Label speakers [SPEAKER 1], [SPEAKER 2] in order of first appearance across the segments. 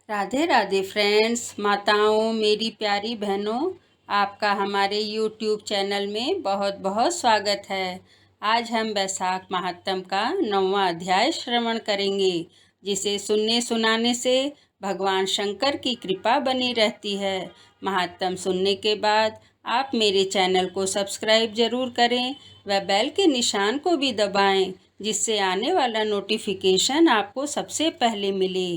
[SPEAKER 1] Radhe Radhe friends, माताओं, मेरी प्यारी बहनों, आपका हमारे YouTube चैनल में बहुत बहुत स्वागत है। आज हम वैशाख महात्म का 9वां अध्याय श्रवण करेंगे, जिसे सुनने सुनाने से भगवान शंकर की कृपा बनी रहती है। महात्म सुनने के बाद आप मेरे चैनल को सब्सक्राइब जरूर करें व बेल के निशान को भी दबाएं, जिससे आने वाला नोटिफिकेशन आपको सबसे पहले मिले।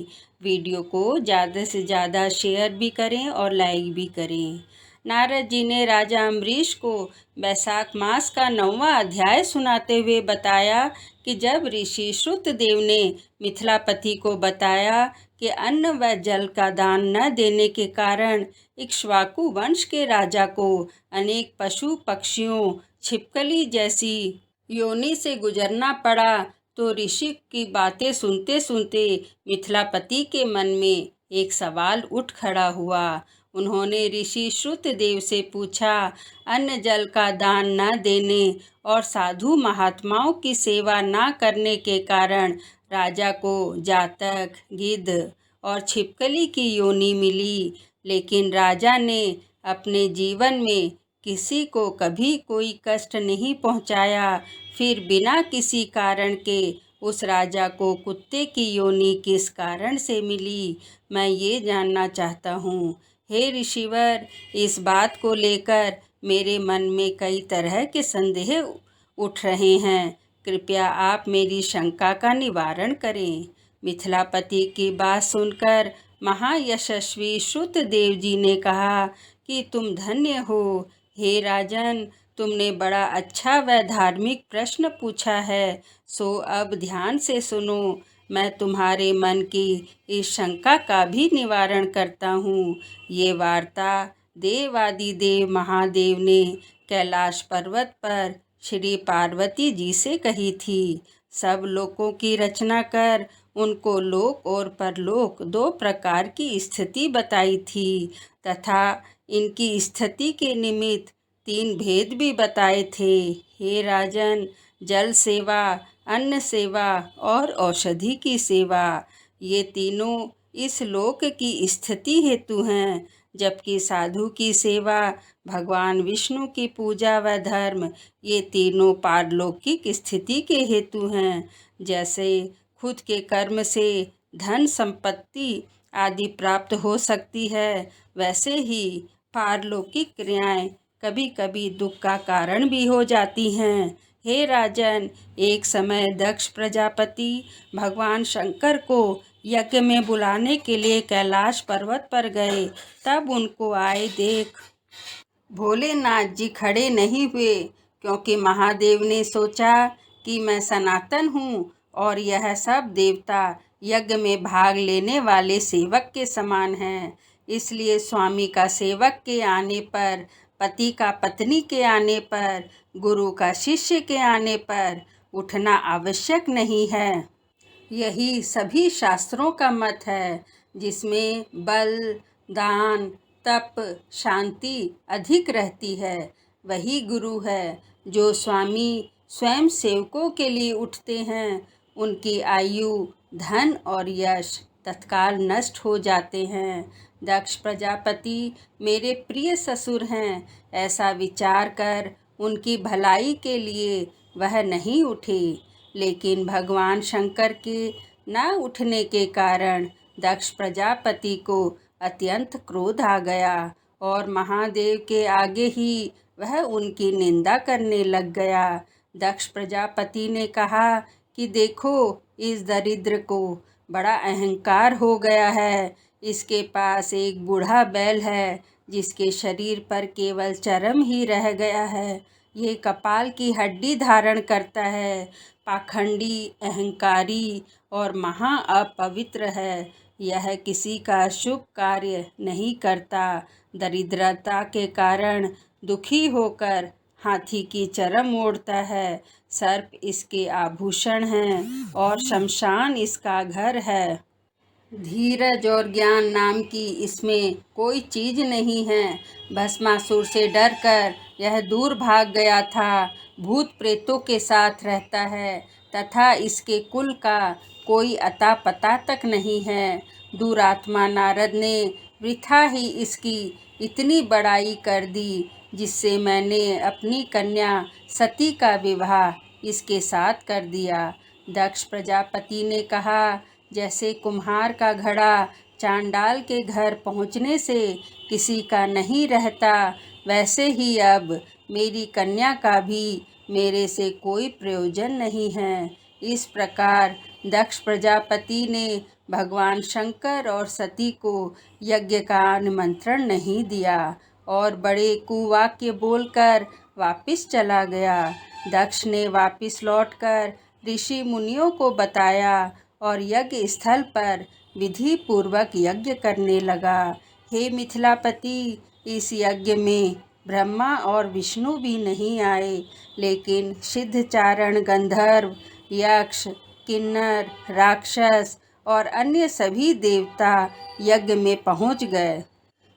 [SPEAKER 1] वीडियो को ज़्यादा से ज़्यादा शेयर भी करें और लाइक भी करें। नारद जी ने राजा अम्बरीश को वैशाख मास का 9वां अध्याय सुनाते हुए बताया कि जब ऋषि श्रुतदेव ने मिथिलापति को बताया कि अन्न व जल का दान न देने के कारण इक्ष्वाकु वंश के राजा को अनेक पशु पक्षियों, छिपकली जैसी योनि से गुजरना पड़ा, तो ऋषि की बातें सुनते सुनते मिथिलापति के मन में एक सवाल उठ खड़ा हुआ। उन्होंने ऋषि श्रुतदेव से पूछा, अन्न जल का दान न देने और साधु महात्माओं की सेवा न करने के कारण राजा को जातक, गिद्ध और छिपकली की योनि मिली, लेकिन राजा ने अपने जीवन में किसी को कभी कोई कष्ट नहीं पहुंचाया। फिर बिना किसी कारण के उस राजा को कुत्ते की योनि किस कारण से मिली, मैं ये जानना चाहता हूँ। हे ऋषिवर, इस बात को लेकर मेरे मन में कई तरह के संदेह उठ रहे हैं। कृपया आप मेरी शंका का निवारण करें। मिथिलापति की बात सुनकर महायशस्वी श्रुतदेव जी ने कहा कि तुम धन्य हो। हे राजन, तुमने बड़ा अच्छा व धार्मिक प्रश्न पूछा है, सो अब ध्यान से सुनो। मैं तुम्हारे मन की इस शंका का भी निवारण करता हूँ। ये वार्ता देवादिदेव महादेव ने कैलाश पर्वत पर श्री पार्वती जी से कही थी। सब लोकों की रचना कर उनको लोक और परलोक 2 प्रकार की स्थिति बताई थी तथा इनकी स्थिति के निमित्त 3 भेद भी बताए थे। हे राजन, जल सेवा, अन्न सेवा और औषधि की सेवा, ये तीनों इस लोक की स्थिति हेतु हैं, जबकि साधु की सेवा, भगवान विष्णु की पूजा व धर्म, ये तीनों पारलौकिक स्थिति के हेतु हैं। जैसे खुद के कर्म से धन संपत्ति आदि प्राप्त हो सकती है, वैसे ही पारलौकिक क्रियाएं कभी कभी दुख का कारण भी हो जाती हैं। हे राजन, एक समय दक्ष प्रजापति भगवान शंकर को यज्ञ में बुलाने के लिए कैलाश पर्वत पर गए। तब उनको आए देख भोलेनाथ जी खड़े नहीं हुए, क्योंकि महादेव ने सोचा कि मैं सनातन हूँ और यह सब देवता यज्ञ में भाग लेने वाले सेवक के समान हैं। इसलिए स्वामी का सेवक के आने पर, पति का पत्नी के आने पर, गुरु का शिष्य के आने पर उठना आवश्यक नहीं है। यही सभी शास्त्रों का मत है, जिसमें बल, दान, तप, शांति अधिक रहती है। वही गुरु है। जो स्वामी स्वयं सेवकों के लिए उठते हैं, उनकी आयु, धन और यश तत्काल नष्ट हो जाते हैं। दक्ष प्रजापति मेरे प्रिय ससुर हैं, ऐसा विचार कर उनकी भलाई के लिए वह नहीं उठे। लेकिन भगवान शंकर के न उठने के कारण दक्ष प्रजापति को अत्यंत क्रोध आ गया और महादेव के आगे ही वह उनकी निंदा करने लग गया। दक्ष प्रजापति ने कहा कि देखो, इस दरिद्र को बड़ा अहंकार हो गया है। इसके पास एक बूढ़ा बैल है, जिसके शरीर पर केवल चर्म ही रह गया है। ये कपाल की हड्डी धारण करता है, पाखंडी, अहंकारी और महा अपवित्र है। यह किसी का शुभ कार्य नहीं करता। दरिद्रता के कारण दुखी होकर हाथी की चर्म ओढ़ता है। सर्प इसके आभूषण हैं और शमशान इसका घर है। धीरज और ज्ञान नाम की इसमें कोई चीज नहीं है। भस्मासुर से डरकर यह दूर भाग गया था। भूत प्रेतों के साथ रहता है तथा इसके कुल का कोई अता पता तक नहीं है। दुरात्मा नारद ने वृथा ही इसकी इतनी बड़ाई कर दी, जिससे मैंने अपनी कन्या सती का विवाह इसके साथ कर दिया। दक्ष प्रजापति ने कहा, जैसे कुम्हार का घड़ा चांडाल के घर पहुँचने से किसी का नहीं रहता, वैसे ही अब मेरी कन्या का भी मेरे से कोई प्रयोजन नहीं है। इस प्रकार दक्ष प्रजापति ने भगवान शंकर और सती को यज्ञ का निमंत्रण नहीं दिया और बड़े कुवाक्य बोलकर वापस चला गया। दक्ष ने वापस लौटकर ऋषि मुनियों को बताया और यज्ञ स्थल पर विधि पूर्वक यज्ञ करने लगा। हे मिथिलापति, इस यज्ञ में ब्रह्मा और विष्णु भी नहीं आए, लेकिन सिद्धचारण, गंधर्व, यक्ष, किन्नर, राक्षस और अन्य सभी देवता यज्ञ में पहुंच गए।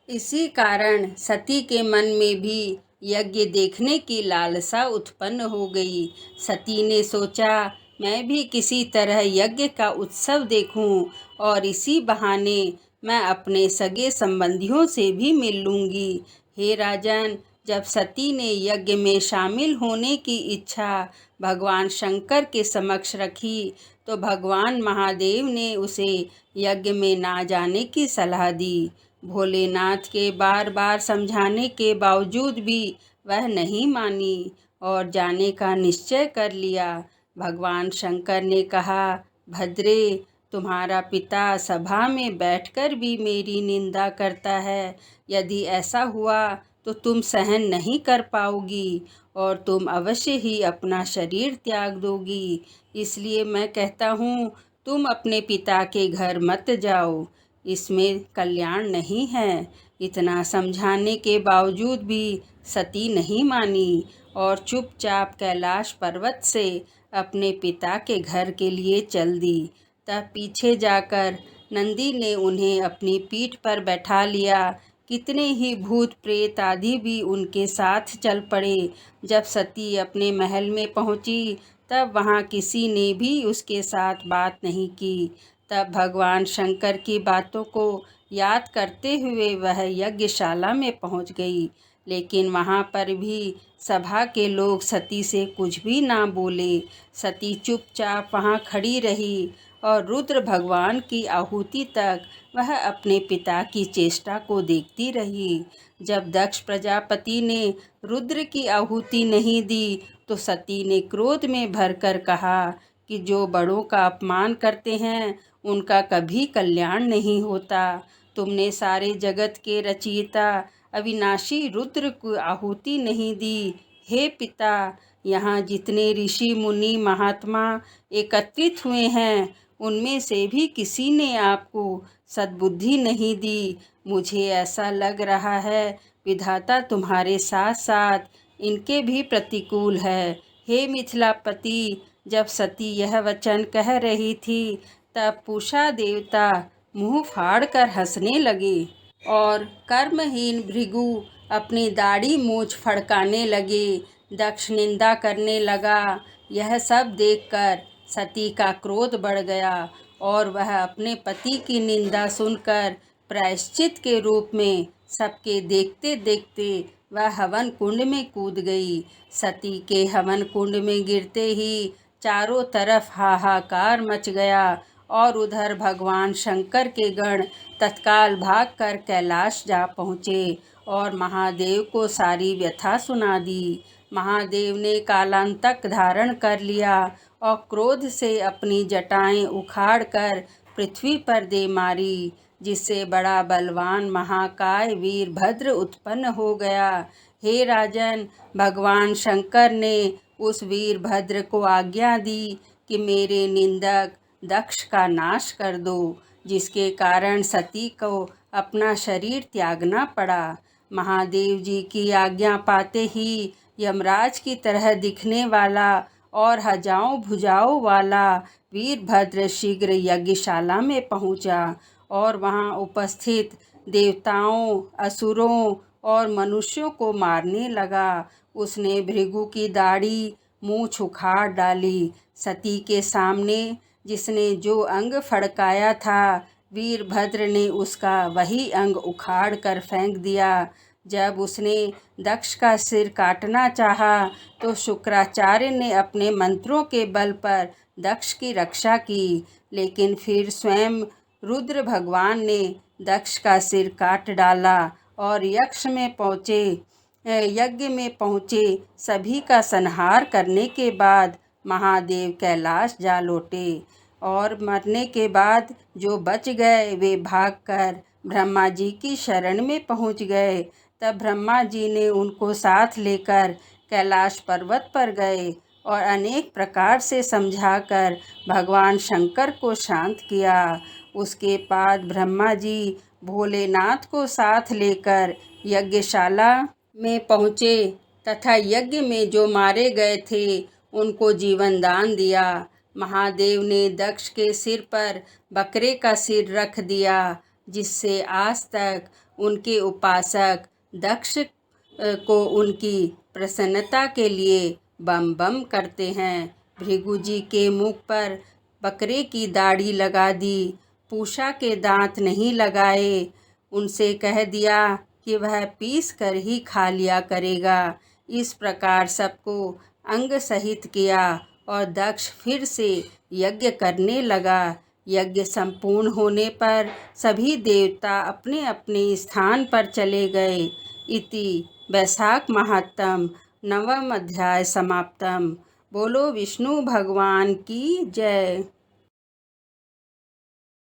[SPEAKER 1] इसी कारण सती के मन में भी यज्ञ देखने की लालसा उत्पन्न हो गई। सती ने सोचा, मैं भी किसी तरह यज्ञ का उत्सव देखूं और इसी बहाने मैं अपने सगे संबंधियों से भी मिल लूंगी। हे राजन, जब सती ने यज्ञ में शामिल होने की इच्छा भगवान शंकर के समक्ष रखी, तो भगवान महादेव ने उसे यज्ञ में ना जाने की सलाह दी। भोलेनाथ के बार बार समझाने के बावजूद भी वह नहीं मानी और जाने का निश्चय कर लिया। भगवान शंकर ने कहा, भद्रे, तुम्हारा पिता सभा में बैठकर भी मेरी निंदा करता है। यदि ऐसा हुआ तो तुम सहन नहीं कर पाओगी और तुम अवश्य ही अपना शरीर त्याग दोगी। इसलिए मैं कहता हूँ, तुम अपने पिता के घर मत जाओ, इसमें कल्याण नहीं है। इतना समझाने के बावजूद भी सती नहीं मानी और चुपचाप कैलाश पर्वत से अपने पिता के घर के लिए चल दी। तब पीछे जाकर नंदी ने उन्हें अपनी पीठ पर बैठा लिया। कितने ही भूत प्रेत आदि भी उनके साथ चल पड़े। जब सती अपने महल में पहुंची, तब वहां किसी ने भी उसके साथ बात नहीं की। तब भगवान शंकर की बातों को याद करते हुए वह यज्ञशाला में पहुंच गई, लेकिन वहां पर भी सभा के लोग सती से कुछ भी ना बोले। सती चुपचाप वहां खड़ी रही और रुद्र भगवान की आहुति तक वह अपने पिता की चेष्टा को देखती रही। जब दक्ष प्रजापति ने रुद्र की आहुति नहीं दी, तो सती ने क्रोध में भरकर कहा कि जो बड़ों का अपमान करते हैं उनका कभी कल्याण नहीं होता। तुमने सारे जगत के रचयिता अविनाशी रुद्र को आहुति नहीं दी। हे पिता, यहाँ जितने ऋषि मुनि महात्मा एकत्रित हुए हैं, उनमें से भी किसी ने आपको सद्बुद्धि नहीं दी। मुझे ऐसा लग रहा है विधाता तुम्हारे साथ साथ इनके भी प्रतिकूल है। हे मिथिलापति, जब सती यह वचन कह रही थी, तब पूषा देवता मुंह फाड़कर हंसने लगे और कर्महीन भृगु अपनी दाढ़ी मूछ फड़काने लगे। दक्ष निंदा करने लगा। यह सब देखकर सती का क्रोध बढ़ गया और वह अपने पति की निंदा सुनकर प्रायश्चित के रूप में सबके देखते देखते वह हवन कुंड में कूद गई। सती के हवन कुंड में गिरते ही चारों तरफ हाहाकार मच गया और उधर भगवान शंकर के गण तत्काल भागकर कैलाश जा पहुँचे और महादेव को सारी व्यथा सुना दी। महादेव ने कालांतक धारण कर लिया और क्रोध से अपनी जटाएं उखाड़कर पृथ्वी पर दे मारी, जिससे बड़ा बलवान महाकाय वीरभद्र उत्पन्न हो गया। हे राजन, भगवान शंकर ने उस वीरभद्र को आज्ञा दी कि मेरे निंदक दक्ष का नाश कर दो, जिसके कारण सती को अपना शरीर त्यागना पड़ा। महादेव जी की आज्ञा पाते ही यमराज की तरह दिखने वाला और हजारों भुजाओं वाला वीरभद्र शीघ्र यज्ञशाला में पहुंचा और वहां उपस्थित देवताओं, असुरों और मनुष्यों को मारने लगा। उसने भृगु की दाढ़ी मूछ उखाड़ डाली। सती के सामने जिसने जो अंग फड़काया था, वीरभद्र ने उसका वही अंग उखाड़ कर फेंक दिया। जब उसने दक्ष का सिर काटना चाहा तो शुक्राचार्य ने अपने मंत्रों के बल पर दक्ष की रक्षा की, लेकिन फिर स्वयं रुद्र भगवान ने दक्ष का सिर काट डाला और यज्ञ में पहुँचे सभी का संहार करने के बाद महादेव कैलाश जा लौटे और मरने के बाद जो बच गए वे भागकर ब्रह्मा जी की शरण में पहुँच गए। तब ब्रह्मा जी ने उनको साथ लेकर कैलाश पर्वत पर गए और अनेक प्रकार से समझाकर भगवान शंकर को शांत किया। उसके बाद ब्रह्मा जी भोलेनाथ को साथ लेकर यज्ञशाला में पहुँचे तथा यज्ञ में जो मारे गए थे उनको जीवन दान दिया। महादेव ने दक्ष के सिर पर बकरे का सिर रख दिया, जिससे आज तक उनके उपासक दक्ष को उनकी प्रसन्नता के लिए बम बम करते हैं। भृगु जी के मुख पर बकरे की दाढ़ी लगा दी, पूषा के दांत नहीं लगाए, उनसे कह दिया कि वह पीस कर ही खा लिया करेगा। इस प्रकार सबको अंग सहित किया और दक्ष फिर से यज्ञ करने लगा। यज्ञ संपूर्ण होने पर सभी देवता अपने अपने स्थान पर चले गए। इति वैशाख महात्म नवम अध्याय समाप्तम। बोलो विष्णु भगवान की जय।